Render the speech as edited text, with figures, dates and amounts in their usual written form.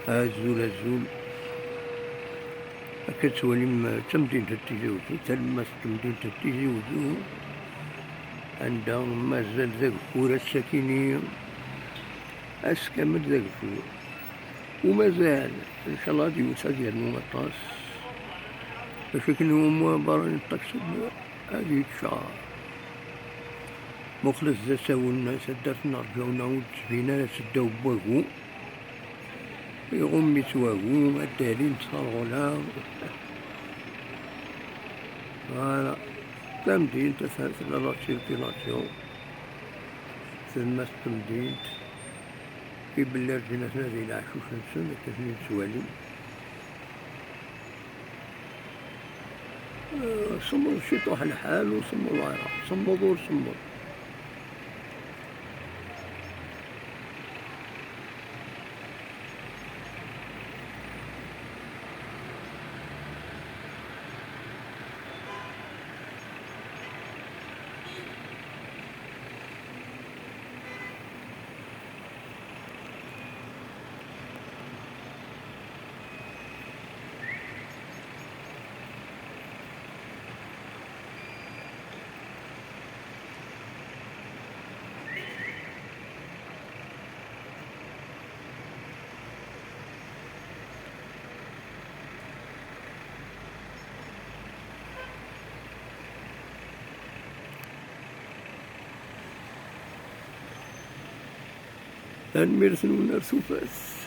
azul azul كتولي تمدينة تيجي وزو تلمس تمدينة تيجي وزو عندها مازال ذاك الكورة السكينية أسكمل ذاك الفور ومازال إن شاء الله غادي يوسع ديال المطاس باش هما باغيين الطاكسي هادي تشهر مخلص زا ساولنا سدرتنا رجعونا وتسبينا سداو بواكو يغم يتواكو الدالين تصارغونا فوالا تمدين تفهم لا سيركيلاسيون ثم تمدين في بلي رجعنا هذه العشوش نسون كثني سوالي صمود شي طوح الحال وصمود العراق صمود صمود نميرث ونرثو فاس